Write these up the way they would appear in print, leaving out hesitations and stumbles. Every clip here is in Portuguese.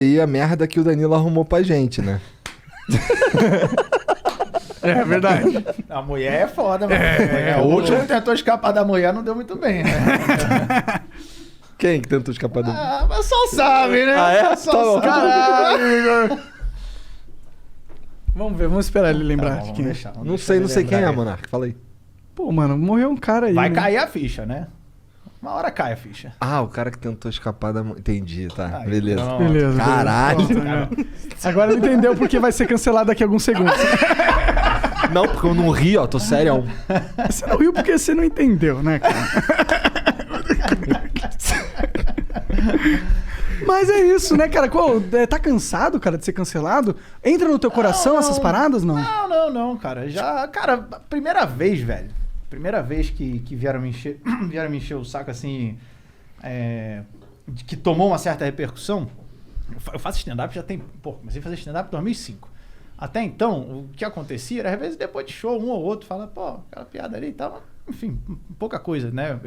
E a merda que o Danilo arrumou pra gente, né? É verdade. A mulher é foda, mano. O último que tentou escapar da mulher não deu muito bem, né? Quem que tentou escapar do... Ah, mas só sabe, né? Ah, é? Só Tá bom. sabe. Vamos ver, vamos esperar ele lembrar Tá bom, de vamos quem é. deixar, vamos Não deixar sei, ele não sei quem é, lembrar aí. Monark. Fala aí. Pô, mano, morreu um cara aí. Vai né? cair a ficha, né? Uma hora cai a ficha. Ah, o cara que tentou escapar da... Entendi, tá. Aí, Beleza. pronto. Beleza. Caralho. Beleza. Pronto, né? Agora ele entendeu porque vai ser cancelado daqui a alguns segundos. Não, porque eu não ri, ó. Tô sério. Você não riu porque você não entendeu, né, cara? Mas é isso, né, cara? Tá cansado, cara, de ser cancelado? Entra no teu coração essas paradas, não? Não, cara. Já, cara, primeira vez, velho. Primeira vez que vieram me encher o saco, assim, que tomou uma certa repercussão. Eu faço stand-up já tem... Pô, comecei a fazer stand-up em 2005. Até então, o que acontecia era, às vezes, depois de show, um ou outro fala, pô, aquela piada ali e tal. Enfim, pouca coisa, né?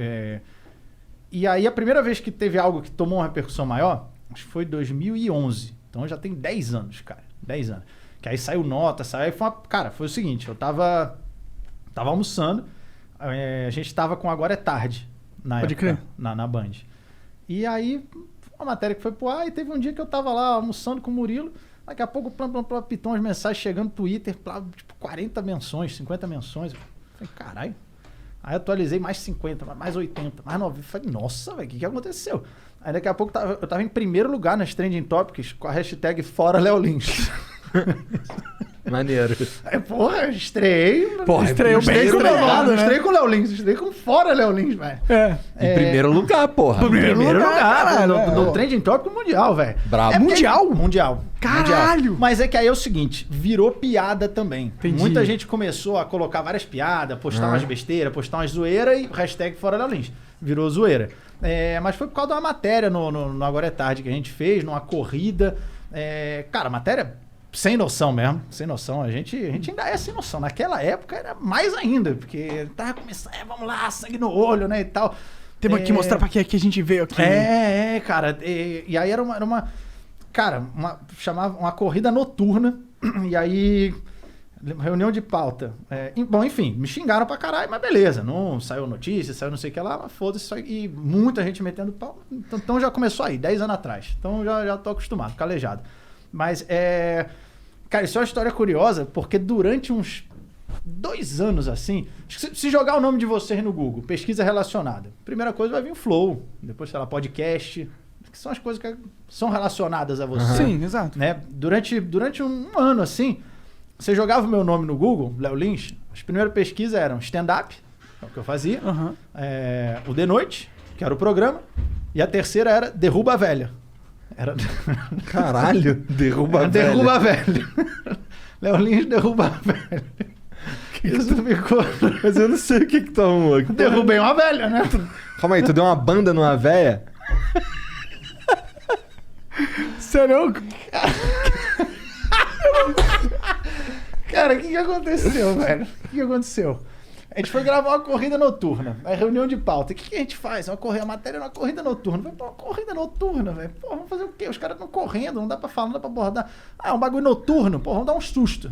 E aí, a primeira vez que teve algo que tomou uma repercussão maior, acho que foi 2011. Então, já tem 10 anos, cara. 10 anos. Que aí saiu nota, saiu... Cara, foi o seguinte, eu tava almoçando, a gente tava com Agora é Tarde, na Pode época, crer. na Band. E aí, uma matéria que foi pro ar, e teve um dia que eu tava lá almoçando com o Murilo, daqui a pouco, pitam as mensagens chegando no Twitter, tipo, 40 menções, 50 menções. Eu falei, caralho. Aí eu atualizei mais 50, mais 80, mais 90. Falei, nossa, velho, o que aconteceu? Aí daqui a pouco eu tava em primeiro lugar nas Trending Topics com a hashtag Fora Léo Lins. Maneiro. Aí, porra, estreiei. Porra, estreou bem Estreiei com o estreado, Leonardo, né? Estreiei com o Léo Lins, estreiei com Fora Léo Lins, velho. Em primeiro lugar, porra. Primeiro lugar, caralho, no Trending Topic mundial, velho. Brabo. Mundial? Mundial. Caralho! Mundial. Mas é que aí é o seguinte, virou piada também. Entendi. Muita gente começou a colocar várias piadas, postar umas besteiras, postar umas zoeiras e hashtag Fora Léo Lins. Virou zoeira. Mas foi por causa de uma matéria no Agora é Tarde que a gente fez, numa corrida. Cara, matéria sem noção mesmo, sem noção. A gente ainda é sem noção. Naquela época era mais ainda, porque tava começando, vamos lá, sangue no olho, né, e tal. Temos que mostrar pra que a gente veio aqui. Cara. E aí era uma cara, chamava uma corrida noturna. E aí, reunião de pauta. Bom, enfim, me xingaram pra caralho, mas beleza. Não saiu notícia, saiu não sei o que lá, mas foda-se. E muita gente metendo pau. Então já começou aí, 10 anos atrás. Então já tô acostumado, calejado. Mas, cara, isso é uma história curiosa, porque durante uns 2 anos, assim... Se jogar o nome de vocês no Google, pesquisa relacionada, primeira coisa vai vir o Flow, depois, sei lá, podcast, que são as coisas que são relacionadas a você. Sim, exato. Né? Durante um ano, assim, você jogava o meu nome no Google, Léo Lins, as primeiras pesquisas eram stand-up, é o que eu fazia, o De Noite, que era o programa, e a terceira era Derruba a Velha. Era... Caralho, derruba a velha. Derruba a velha. Léo Lins derruba a velha. Isso ficou... Mas eu não sei o que tu arrumou. Derrubei uma velha, né? Calma aí, tu deu uma banda numa véia? Sério? Cara, o que aconteceu, velho? O que aconteceu? A gente foi gravar uma corrida noturna, a reunião de pauta. O que a gente faz? A matéria é uma corrida noturna. Falei, pô, corrida noturna, velho. Pô, vamos fazer o quê? Os caras estão correndo, não dá pra falar, não dá pra abordar. Ah, é um bagulho noturno. Pô, vamos dar um susto.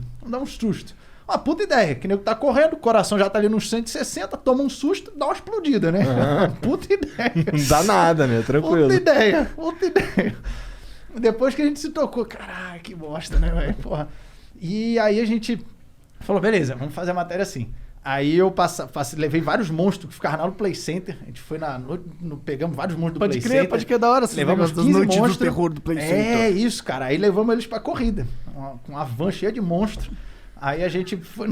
Uma puta ideia, que nem que tá correndo, o coração já tá ali nos 160, toma um susto, dá uma explodida, né? Puta ideia. Não dá nada, né? Tranquilo. Puta ideia. Depois que a gente se tocou, caralho, que bosta, né, velho? Porra. E aí a gente falou, beleza, vamos fazer a matéria assim. Aí eu levei vários monstros que ficavam lá no Play Center. A gente foi pegamos vários monstros do Play Center. Pode crer, da hora. Levamos 15 noites monstros. do terror do Play Center. Isso, cara. Aí levamos eles pra corrida. Com uma van cheia de monstros. Aí a gente foi...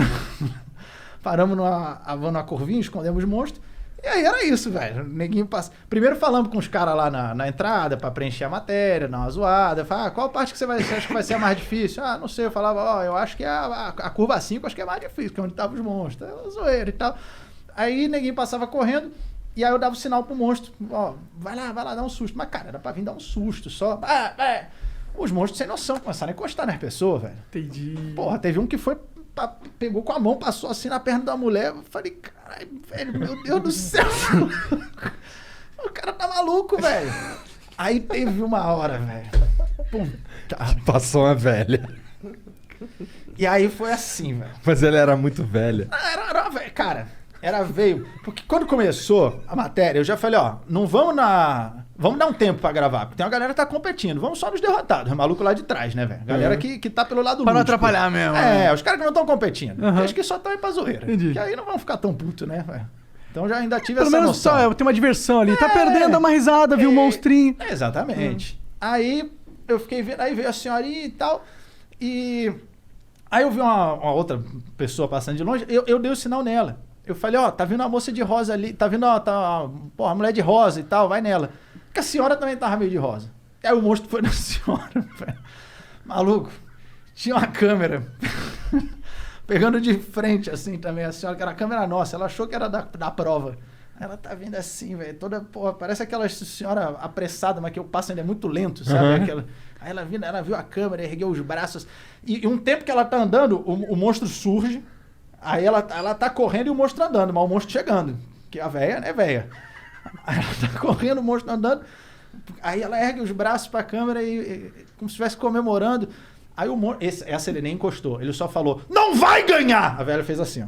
Paramos numa curvinha, escondemos os monstros. E aí era isso, velho. O neguinho passa... Primeiro falamos com os caras lá na entrada pra preencher a matéria, dar uma zoada. Falava, qual parte que você acha que vai ser a mais difícil? Não sei. Eu falava, eu acho que a curva 5 acho que é mais difícil, que é onde estavam os monstros. Zoeira e tal. Aí o neguinho passava correndo e aí eu dava o sinal pro monstro. Vai lá, dá um susto. Mas, cara, era pra vir dar um susto só. Os monstros sem noção começaram a encostar nas pessoas, velho. Entendi. Porra, teve um que foi... Pegou com a mão, passou assim na perna da mulher. Eu falei, caralho, velho, meu Deus do céu. O cara tá maluco, velho. Aí teve uma hora, velho. Passou uma velha. E aí foi assim, velho. Mas ela era muito velha. Cara, era veio. Porque quando começou a matéria, eu já falei, ó, não vamos na. Vamos dar um tempo pra gravar, porque tem uma galera que tá competindo. Vamos só nos derrotados, os malucos lá de trás, né, velho? Galera que tá pelo lado Pra não lúdico. atrapalhar mesmo. É, os caras que não estão competindo. Uhum. Eles que só estão aí pra zoeira. Entendi. Que aí não vão ficar tão putos, né, velho? Então já ainda tive Pelo essa menos noção. só tem uma diversão ali. Tá perdendo, dá uma risada, viu um monstrinho. Exatamente. Aí eu fiquei vendo, aí veio a senhorinha e tal, e aí eu vi uma outra pessoa passando de longe, eu dei o sinal nela. Eu falei, ó, tá vindo uma moça de rosa ali, tá vindo, ó, a mulher de rosa e tal, vai nela. Porque a senhora também tava meio de rosa. Aí o monstro foi na senhora, velho. Maluco, tinha uma câmera pegando de frente, assim, também, a senhora, que era a câmera nossa, ela achou que era da prova. Ela tá vindo assim, velho, toda, porra, parece aquela senhora apressada, mas que o passo ainda é muito lento, sabe? Aquela... Aí ela viu a câmera, ergueu os braços, e um tempo que ela tá andando, o monstro surge, aí ela tá correndo e o monstro andando, mas o monstro chegando, que a véia, né, véia? Aí ela tá correndo, o monstro andando, aí ela ergue os braços pra câmera e como se estivesse comemorando. Aí o monstro, essa ele nem encostou, ele só falou, não vai ganhar! A velha fez assim, ó.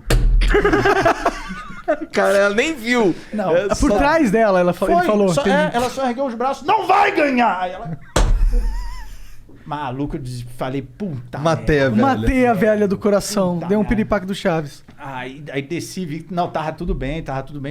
Cara, ela nem viu. Não, Por trás dela, ele falou. Só, entendi. ela só ergueu os braços, não vai ganhar! Aí ela... Maluco, eu falei, puta Matei a merda. velha. Matei a velha do coração. Puta Deu um merda. piripaque do Chaves. Aí desci, vi que não, tava tudo bem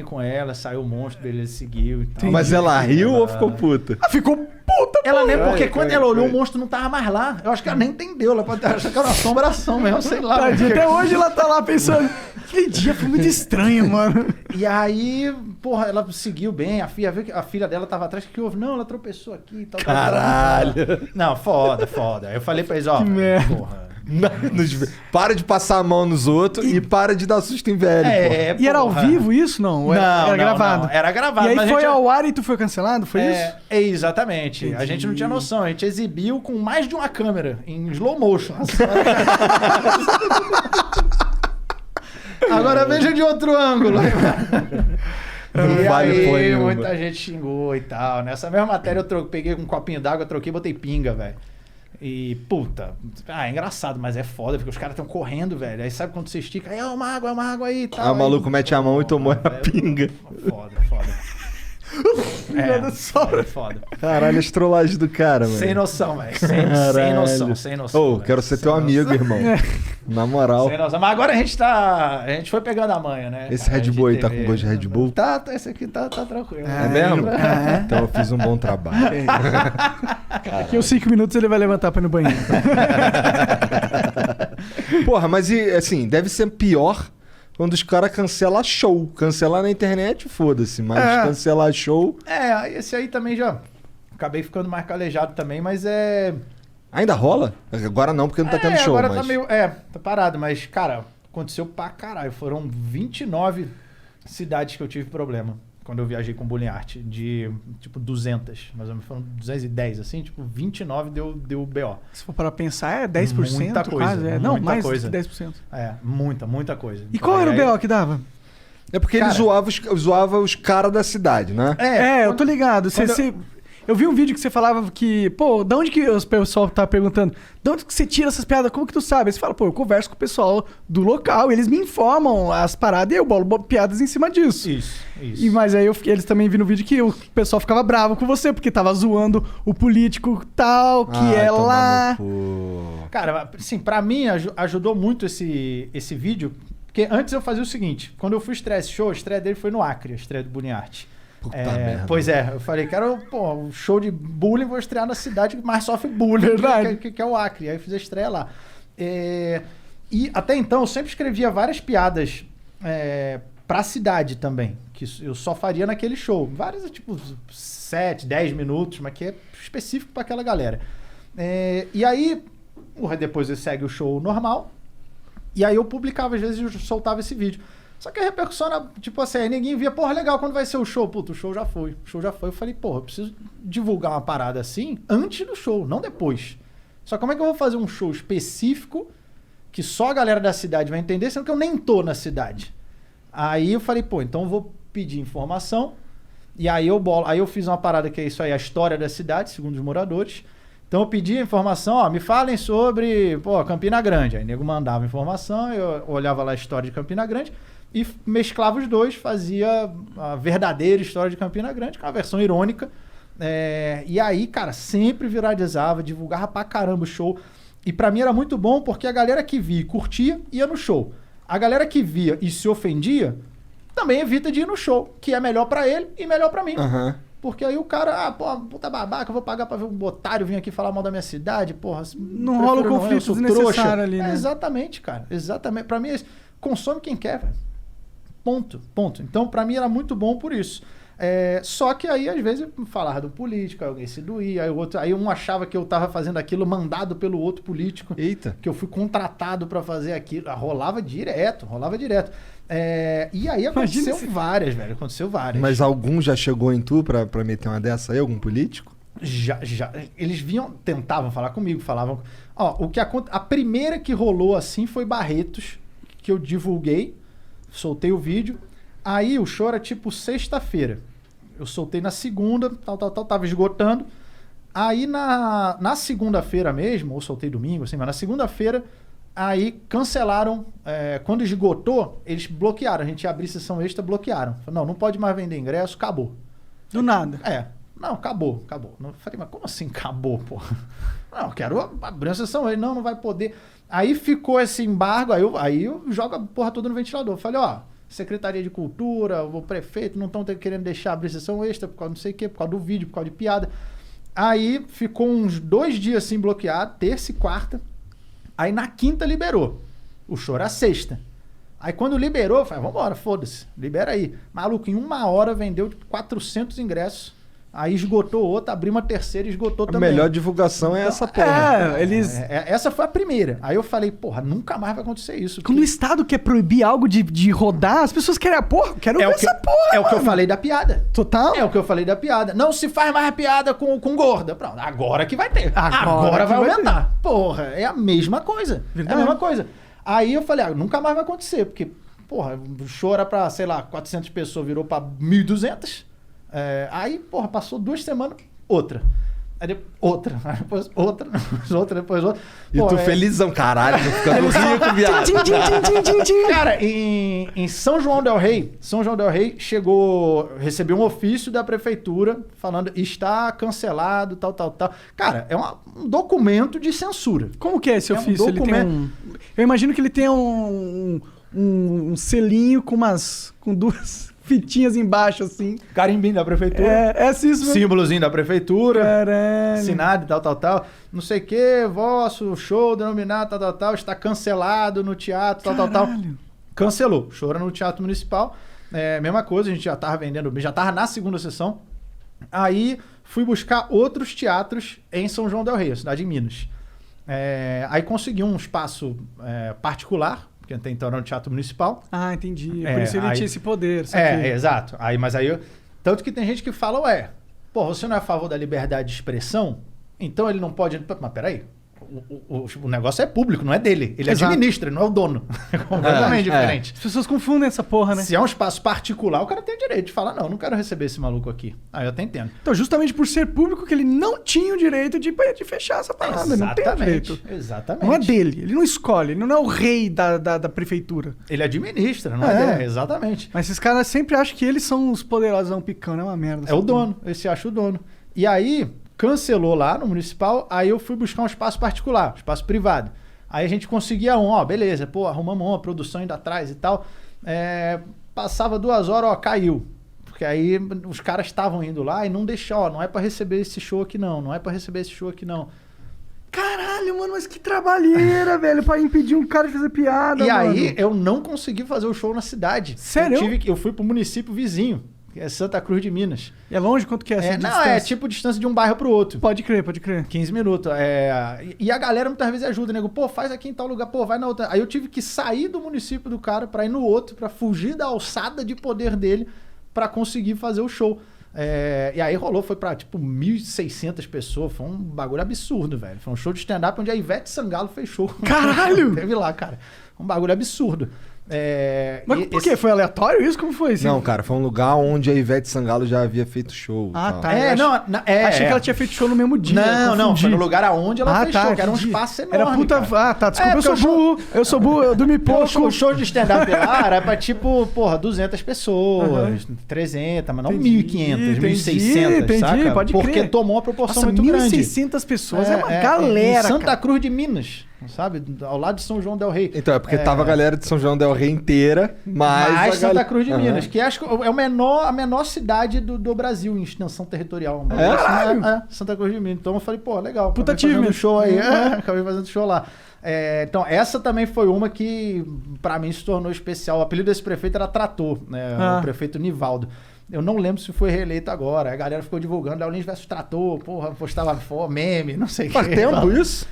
com ela, saiu o monstro, beleza, seguiu e tal. Mas ela riu ou ficou puta? Ah, ficou puta, Ela nem, porque Foi, quando foi, ela olhou, foi. o monstro não tava mais lá. Eu acho que ela nem entendeu, ela pode achar que era uma assombração mesmo, sei lá. Tadinha, até hoje ela tá lá pensando. Que dia foi muito estranho, mano. E aí, porra, ela seguiu bem, a filha dela tava atrás, que houve? Não, ela tropeçou aqui e tal. Caralho. Não, foda. Aí eu falei pra eles, ó, Que merda. porra. Para de passar a mão nos outros e para de dar susto em velho. E era ao porra. vivo isso? Não, Não, era não, gravado. não, era gravado, E aí mas a foi gente- ao ar e tu foi cancelado? Foi isso? Exatamente. A gente não tinha noção. A gente exibiu com mais de uma câmera, em slow motion. Agora veja de outro ângulo. Não E vale aí, porra nenhuma. muita gente xingou e tal. Nessa mesma matéria eu peguei um copinho d'água, troquei e botei pinga, velho. E, puta, é engraçado, mas é foda, porque os caras estão correndo, velho. Aí sabe quando você estica, aí é uma água aí e tal. Ah, o maluco aí, mete a mão e tomou a velho, pinga. Foda. É foda. Caralho, as trollagens do cara, mano. Sem noção, velho. Caralho. Sem noção. Ô, velho. quero ser Sem teu noção. amigo, irmão. Na moral. Sem noção. Mas agora a gente foi pegando a manha, né? Esse Red Bull aí tá com GTV. gosto de Red Bull? Tá, esse aqui tá tranquilo. É mesmo? Então eu fiz um bom trabalho. Daqui uns 5 minutos ele vai levantar pra ir no banheiro. Porra, mas e, assim, deve ser pior quando os caras cancelam show. Cancelar na internet, foda-se. Mas É. cancelar show... Esse aí também já... Acabei ficando mais calejado também, mas é... Ainda rola? Agora não, porque não tá tendo show, agora mas... tá meio... tá parado, mas, cara, aconteceu pra caralho. Foram 29 cidades que eu tive problema quando eu viajei com Bullying Art. De, tipo, 200. Mais ou menos, foram 210, assim. Tipo, 29 deu BO. Se for para pensar, é 10%. Muita coisa, quase. Não, muita mais coisa. que 10%. Muita coisa. E qual era o BO que dava? É porque ele Cara- zoava os caras da cidade, né? Eu tô ligado. Eu vi um vídeo que você falava que, pô, da onde que o pessoal tá perguntando? De onde que você tira essas piadas? Como que tu sabe? Aí você fala, pô, eu converso com o pessoal do local, eles me informam as paradas e eu bolo piadas em cima disso. Isso. Mas aí eles também vi no vídeo que o pessoal ficava bravo com você, porque tava zoando o político tal, que Ai, é tomar lá. no cu. Cara, assim, pra mim ajudou muito esse vídeo, porque antes eu fazia o seguinte, quando eu fui estrear esse show, a estreia dele foi no Acre, a estreia do Bullying Art. Puta merda. Pois é, eu falei, quero, pô, um show de bullying, vou estrear na cidade que mais sofre bullying, Verdade. que é o Acre. Aí eu fiz a estreia lá. E até então eu sempre escrevia várias piadas pra cidade também, que eu só faria naquele show. Várias, tipo, 7, 10 minutos, mas que é específico pra aquela galera. E aí, depois eu segue o show normal, e aí eu publicava, às vezes eu soltava esse vídeo. Só que a repercussão era, tipo assim, aí ninguém via, porra, legal, quando vai ser o show? Puta, o show já foi. Eu falei, porra, eu preciso divulgar uma parada assim antes do show, não depois. Só como é que eu vou fazer um show específico que só a galera da cidade vai entender, sendo que eu nem tô na cidade? Aí eu falei, pô, então eu vou pedir informação, e aí eu fiz uma parada que é isso aí, a história da cidade, segundo os moradores, Então eu pedia informação, ó, me falem sobre, pô, Campina Grande. Aí o nego mandava informação, eu olhava lá a história de Campina Grande e mesclava os dois, fazia a verdadeira história de Campina Grande, com uma versão irônica. E aí, cara, sempre viralizava, divulgava pra caramba o show. E pra mim era muito bom porque a galera que via e curtia ia no show. A galera que via e se ofendia também evita de ir no show, que é melhor pra ele e melhor pra mim. Aham. Porque aí o cara, puta babaca, eu vou pagar pra ver um otário vir aqui falar mal da minha cidade, porra. Não rola o conflito desnecessário ali, né? Exatamente, cara. Exatamente. Pra mim, consome quem quer, velho. Ponto. Então, pra mim, era muito bom por isso. Só que aí, às vezes, eu falava do político, alguém se doía, aí um achava que eu tava fazendo aquilo mandado pelo outro político. Eita. Que eu fui contratado pra fazer aquilo. Rolava direto. E aí aconteceu várias, velho. Aconteceu várias. Mas algum já chegou em tu pra meter uma dessa aí? Algum político? Já. Eles tentavam falar comigo, falavam... Ó, a primeira que rolou assim foi Barretos, que eu divulguei, soltei o vídeo. Aí o show era tipo sexta-feira. Eu soltei na segunda, tava esgotando. Aí na segunda-feira mesmo, ou soltei domingo, assim, mas na segunda-feira, aí cancelaram. Quando esgotou, eles bloquearam. A gente ia abrir sessão extra, bloquearam. Falaram, não pode mais vender ingresso, acabou. Do nada. Não, acabou. Eu falei, mas como assim acabou, pô? Não, eu quero abrir uma sessão. Ele, não vai poder. Aí ficou esse embargo, aí eu jogo a porra toda no ventilador. Eu falei, ó, Secretaria de Cultura, o prefeito não estão querendo deixar abrir sessão extra por causa não sei o quê, por causa do vídeo, por causa de piada. Aí ficou uns 2 dias assim bloqueado, terça e quarta. Aí na quinta liberou. O show era sexta. Aí quando liberou, eu falei, vambora, foda-se, libera aí. Maluco, em 1 hora vendeu 400 ingressos. Aí esgotou outra, abriu uma terceira e esgotou também. A melhor divulgação é essa porra. Essa foi a primeira. Aí eu falei, porra, nunca mais vai acontecer isso. Quando o Estado quer proibir algo de rodar, as pessoas querem a porra. Quero ver essa porra, o que eu falei da piada. Total? É o que eu falei da piada. Não se faz mais piada com gorda. Pronto, agora que vai ter. Agora vai aumentar. Porra, é a mesma coisa. Verdade. É a mesma coisa. Aí eu falei, nunca mais vai acontecer, porque, porra, o show era pra, sei lá, 400 pessoas, virou pra 1.200. Aí, porra, passou 2 semanas, outra. Aí depois outra. Depois outra. E tu felizão, caralho, ficando rico, viado. Cara, em São João del Rei, recebeu um ofício da prefeitura falando está cancelado, tal. Cara, é um documento de censura. Como que é esse ofício? Ele tem eu imagino que ele tenha um selinho com 2 fitinhas embaixo, assim. Carimbinho da prefeitura. Isso mesmo. Símbolozinho da prefeitura. Caralho. Assinado, tal. Não sei o que, vosso show denominado, tal, está cancelado no teatro, tal. Cancelou. O show era no Teatro Municipal. Mesma coisa, a gente já tava vendendo, já tava na segunda sessão. Aí fui buscar outros teatros em São João del Rei, cidade de Minas. Aí consegui um espaço particular, porque até então era no Teatro Municipal. Ah, entendi. Por isso ele tinha esse poder. Exato. Tanto que tem gente que fala, você não é a favor da liberdade de expressão? Então ele não pode... Mas peraí, o negócio é público, não é dele. Ele administra, ele não é o dono. É completamente diferente. As pessoas confundem essa porra, né? Se é um espaço particular, o cara tem o direito de falar, não quero receber esse maluco aqui. Aí eu até entendo. Então, justamente por ser público, que ele não tinha o direito de fechar essa parada. Não tem direito. Exatamente. Não é dele. Ele não escolhe. Ele não é o rei da prefeitura. Ele administra, não é dele. Exatamente. Mas esses caras sempre acham que eles são os poderosão picando. É uma merda. É o dono. Esse acha o dono. E aí... cancelou lá no municipal, aí eu fui buscar um espaço particular, um espaço privado. Aí a gente conseguia beleza, arrumamos uma produção ainda atrás e tal. Passava 2 horas, caiu. Porque aí os caras estavam indo lá e não deixou, não é pra receber esse show aqui não é pra receber esse show aqui não. Caralho, mano, mas que trabalheira, velho, pra impedir um cara de fazer piada, mano. E aí eu não consegui fazer o show na cidade. Sério? Eu fui pro município vizinho, que é Santa Cruz de Minas. É longe? Quanto que é essa distância? É tipo distância de um bairro pro outro. Pode crer. 15 minutos. E a galera muitas vezes ajuda, nego. Faz aqui em tal lugar, vai na outra. Aí eu tive que sair do município do cara pra ir no outro, pra fugir da alçada de poder dele, pra conseguir fazer o show. E aí foi pra tipo 1.600 pessoas. Foi um bagulho absurdo, velho. Foi um show de stand-up onde a Ivete Sangalo fez show. Caralho! Teve lá, cara. Um bagulho absurdo. Mas por quê? Foi aleatório isso? Como foi? Não, cara, foi um lugar onde a Ivete Sangalo já havia feito show. Ah, tal. tá. Achei que ela tinha feito show no mesmo dia. Não, foi no lugar aonde ela fez show, que era um entendi. espaço enorme. Era puta. cara. Ah, tá. Desculpa, porque eu sou burro, eu dormi pouco. O show de stand-up lá era pra, tipo, 200 pessoas, 300, mas não Entendi, 1.500, entendi, 1.600, saca? pode Porque crer. tomou uma proporção Nossa, muito grande. 1.600 pessoas é uma galera, Em Santa cara. Cruz de Minas, sabe? Ao lado de São João del Rei. Então, é porque tava a galera de São João del Rei inteira, mais Santa Cruz de Aham. Minas, que acho que é a menor cidade do Brasil em extensão territorial. Santa Cruz de Minas. Então eu falei, pô, legal. Puta acabei fazendo time. show aí. Acabei fazendo show lá. Então, essa também foi uma que, pra mim, se tornou especial. O apelido desse prefeito era Trator, né? O prefeito Nivaldo. Eu não lembro se foi reeleito agora. A galera ficou divulgando Léo Lins versus Trator, porra, postava meme, não sei o que. Faz tempo isso?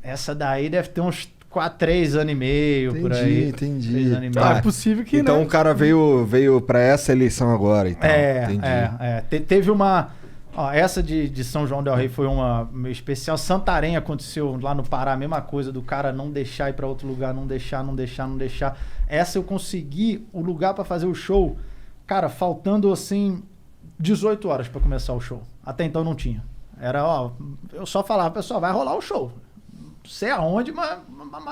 Essa daí deve ter uns 3 anos e meio, por aí. Entendi. 3 anos e meio. Ah, é possível que então não. o cara veio pra essa eleição agora e tal. Entendi. Teve uma... Ó, essa de São João del Rei foi uma meio especial. Santarém aconteceu lá no Pará, a mesma coisa, do cara não deixar ir pra outro lugar, não deixar. Essa eu consegui o lugar pra fazer o show, cara, faltando assim 18 horas pra começar o show. Até então não tinha. Eu só falava, pessoal, vai rolar o show. Não sei aonde, mas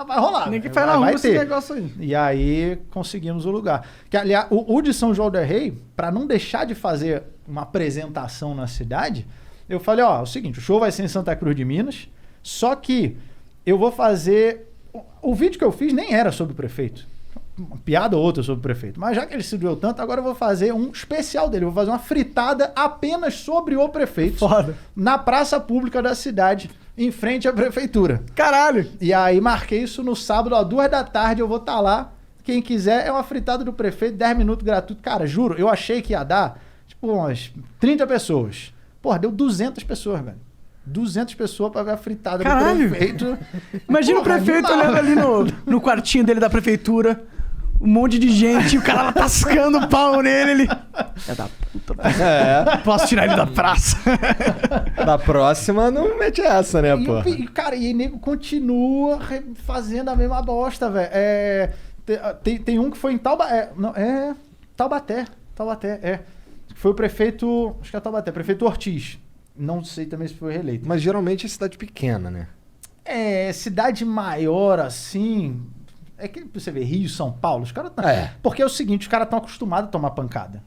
vai rolar. Nem que faz na rua esse negócio aí. E aí conseguimos o lugar. Que, aliás, o de São João del Rei, pra não deixar de fazer uma apresentação na cidade, eu falei, é o seguinte, o show vai ser em Santa Cruz de Minas, só que eu vou fazer... O vídeo que eu fiz nem era sobre o prefeito. Uma piada ou outra sobre o prefeito. Mas já que ele se doeu tanto, agora eu vou fazer um especial dele. Eu vou fazer uma fritada apenas sobre o prefeito. Foda. Na praça pública da cidade, em frente à prefeitura. Caralho. E aí marquei isso no sábado, 2h eu vou estar lá. Quem quiser, é uma fritada do prefeito, 10 minutos gratuito. Cara, juro, eu achei que ia dar, tipo, umas 30 pessoas. Porra, deu 200 pessoas, velho. 200 pessoas pra ver a fritada do prefeito. Imagina o prefeito olhando ali no quartinho dele da prefeitura. Um monte de gente, o cara lá tascando o pau nele. Ele... É da puta. Posso tirar ele da praça. Da próxima, não mete essa, né, pô? Cara, e aí nego continua fazendo a mesma bosta, velho. Tem um que foi em Taubaté. Foi o prefeito, acho que é Taubaté, prefeito Ortiz. Não sei também se foi reeleito. Mas geralmente é cidade pequena, né? Cidade maior, assim... É que você vê Rio, São Paulo, os caras... Porque é o seguinte, os caras estão acostumados a tomar pancada.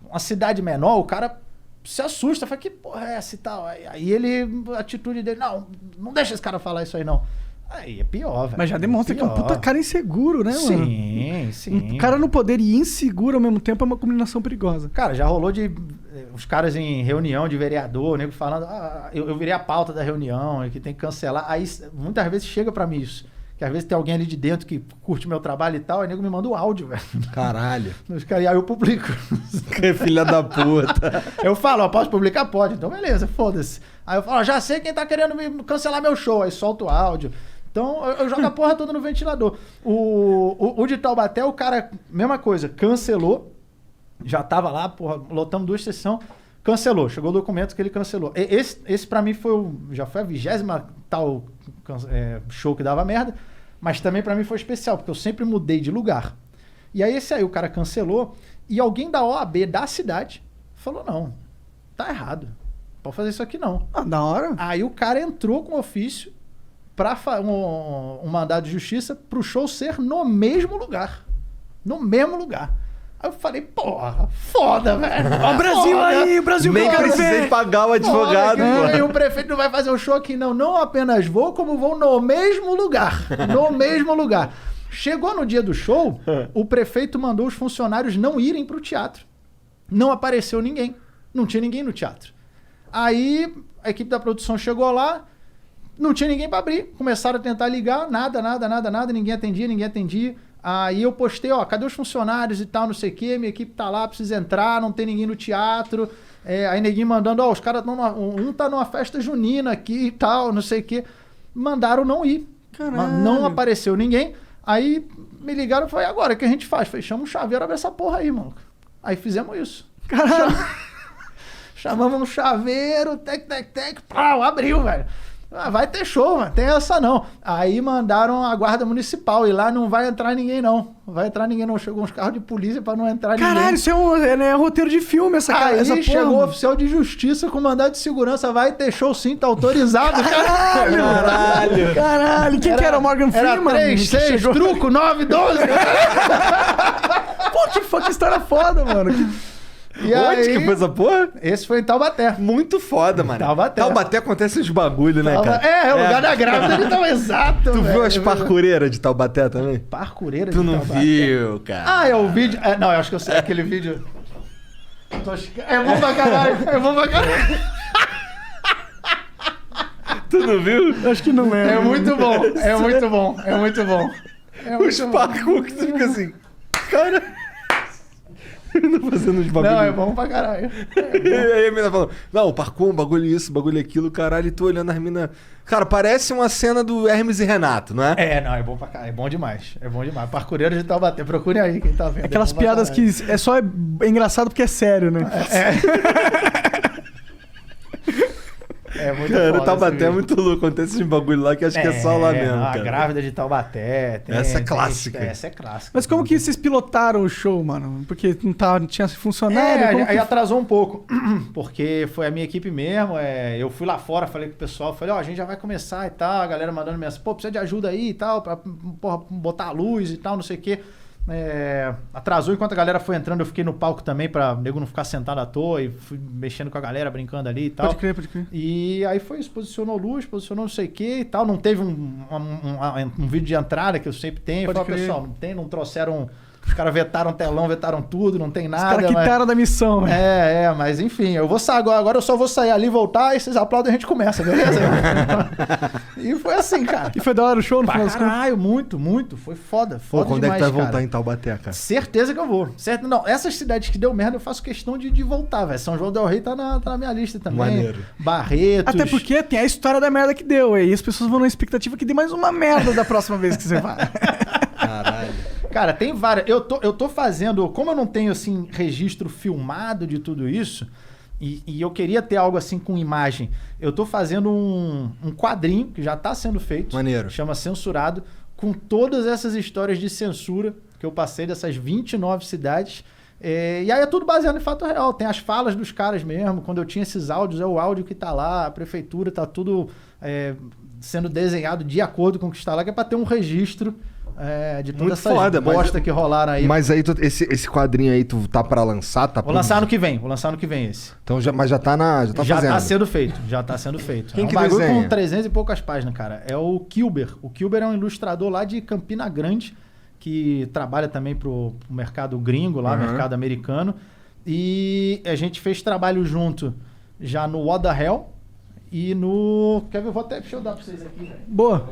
Uma cidade menor, o cara se assusta, fala, que porra é essa e tal? Aí a atitude dele, não deixa esse cara falar isso aí, não. Aí é pior, velho. Mas já demonstra que é um puta cara inseguro, né, mano? Sim. Um cara no poder e inseguro ao mesmo tempo é uma combinação perigosa. Cara, já rolou de os caras em reunião de vereador, o nego falando, eu virei a pauta da reunião, que tem que cancelar. Aí muitas vezes chega pra mim isso. Que às vezes tem alguém ali de dentro que curte meu trabalho e tal, aí o nego me manda o áudio, velho. Caralho. E aí eu publico. Que filha da puta. Eu falo, posso publicar? Pode. Então beleza, foda-se. Aí eu falo, já sei quem tá querendo me cancelar meu show. Aí solto o áudio. Então eu jogo a porra toda no ventilador. O de Taubaté, o cara, mesma coisa, cancelou. Já tava lá, porra, lotamos 2 sessões. Cancelou, chegou o documento que ele cancelou. Esse pra mim já foi a 20ª tal show que dava merda, mas também pra mim foi especial, porque eu sempre mudei de lugar. E aí esse aí o cara cancelou, e alguém da OAB da cidade falou, não, tá errado, pode fazer isso aqui não. Da hora. Aí o cara entrou com ofício pra um mandado de justiça pro show ser no mesmo lugar. No mesmo lugar. Aí eu falei, porra, foda, velho. Ó o Brasil aí, o Brasil Nem precisei pagar o advogado, E o prefeito não vai fazer o show aqui, não. Não apenas vou, como vou no mesmo lugar. No mesmo lugar. Chegou no dia do show, o prefeito mandou os funcionários não irem pro teatro. Não apareceu ninguém. Não tinha ninguém no teatro. Aí a equipe da produção chegou lá, não tinha ninguém pra abrir. Começaram a tentar ligar, nada, ninguém atendia. Aí eu postei, cadê os funcionários e tal, não sei o quê, minha equipe tá lá, precisa entrar, não tem ninguém no teatro. Aí neguinho mandando, os caras estão um tá numa festa junina aqui e tal, não sei o quê. Mandaram não ir. Caralho. Não apareceu ninguém. Aí me ligaram e falei, agora o que a gente faz? Falei, chama um chaveiro, abre essa porra aí, mano. Aí fizemos isso. Caralho. Chamamos um chaveiro, pau, abriu, velho. vai ter show, mano. Tem essa não. Aí mandaram a guarda municipal e lá não vai entrar ninguém, não. Vai entrar ninguém, não. Chegou uns carros de polícia pra não entrar ninguém. Caralho, isso é roteiro de filme, essa cara. Aí Essa porra, chegou o mano. oficial de justiça com mandado de segurança. Vai ter show sim, tá autorizado. Caralho, quem que era o Morgan Era Freeman? 3, Que 6, chegou? truco, 9, 12. Pô, que história foda, mano. E Onde aí, que foi essa porra? esse foi em Taubaté. Muito foda, mano. Taubaté acontece os bagulho, né, cara? É o lugar da grávida de Taubaté. Exato, Tu velho. viu as parkureiras de Taubaté também? Parkureira de Tu não Taubaté. viu, cara. Ah, é o vídeo... não, eu acho que eu sei aquele vídeo... É bom pra caralho. É bom pra caralho. Tu não viu? Acho que não é. É muito bom. É muito bom. É muito bom. É Os muito bom. parkour que tu fica assim, cara... Eu tô fazendo os bagulho. Não, é bom pra caralho. E aí a mina falou, não, parkour, um bagulho isso, bagulho aquilo, caralho, e tu olhando as minas... Cara, parece uma cena do Hermes e Renato, não é? Não, é bom pra caralho. É bom demais. É bom demais. Parkureiro de Taubaté. Procurem aí quem tá vendo. Aquelas É bom pra piadas caralho. que é engraçado porque é sério, né? É muito Cara, foda Taubaté esse é vídeo. muito louco, acontece uns bagulho lá que acho que é só lá mesmo, não, a cara. grávida de Taubaté. Essa é clássica. Essa é clássica. Mas como que vocês pilotaram o show, mano? Porque não tinha funcionário? como Aí que- atrasou um pouco, porque foi a minha equipe mesmo, eu fui lá fora, falei com o pessoal, falei, a gente já vai começar e tal, a galera mandando mensagem, pô, precisa de ajuda aí e tal, pra porra, botar a luz e tal, não sei o quê. Atrasou enquanto a galera foi entrando, eu fiquei no palco também pra nego não ficar sentado à toa e fui mexendo com a galera, brincando ali e tal. Pode crer, pode crer. E aí foi isso, posicionou luz, posicionou não sei o que e tal. Não teve um vídeo de entrada que eu sempre tenho. Pode Falei, crer. pessoal, não trouxeram. Os caras vetaram telão, vetaram tudo, não tem Os nada. caras quitaram da missão, velho. Mas enfim, eu vou sair agora eu só vou sair ali, voltar, e vocês aplaudem e a gente começa, beleza? E foi assim, cara. E foi da hora o show no Pra final das contas? caralho, muito. Foi foda, Pô, foda quando demais, é que tu vai cara. voltar em Taubaté, cara? Certeza que eu vou. Certo? Não, essas cidades que deu merda, eu faço questão de voltar, velho. São João del Rei tá na minha lista também. Maneiro. Barretos. Até porque tem a história da merda que deu, e as pessoas vão na expectativa que dê mais uma merda da próxima vez que você vai. Caralho. Cara, tem várias. Eu tô fazendo. Como eu não tenho, assim, registro filmado de tudo isso, e eu queria ter algo assim com imagem, eu tô fazendo um quadrinho que já tá sendo feito. Maneiro. Chama Censurado, com todas essas histórias de censura que eu passei dessas 29 cidades. E aí é tudo baseado em fato real. Tem as falas dos caras mesmo. Quando eu tinha esses áudios, é o áudio que tá lá, a prefeitura tá tudo sendo desenhado de acordo com o que está lá, que é pra ter um registro de todas Muito essas foda, mas- bosta que rolaram aí. Mas aí esse quadrinho aí tu tá pra lançar? Tá Vou lançar no que vem esse. Então mas já tá Já fazendo. tá sendo feito, já tá sendo feito. Quem é um que bagulho desenha? com 300 e poucas páginas, cara. É o Kilber. O Kilber é um ilustrador lá de Campina Grande, que trabalha também pro mercado gringo lá, Uhum. mercado americano. E a gente fez trabalho junto já no What the Hell e no... Quer ver? Deixa eu dar pra vocês aqui, velho. Boa.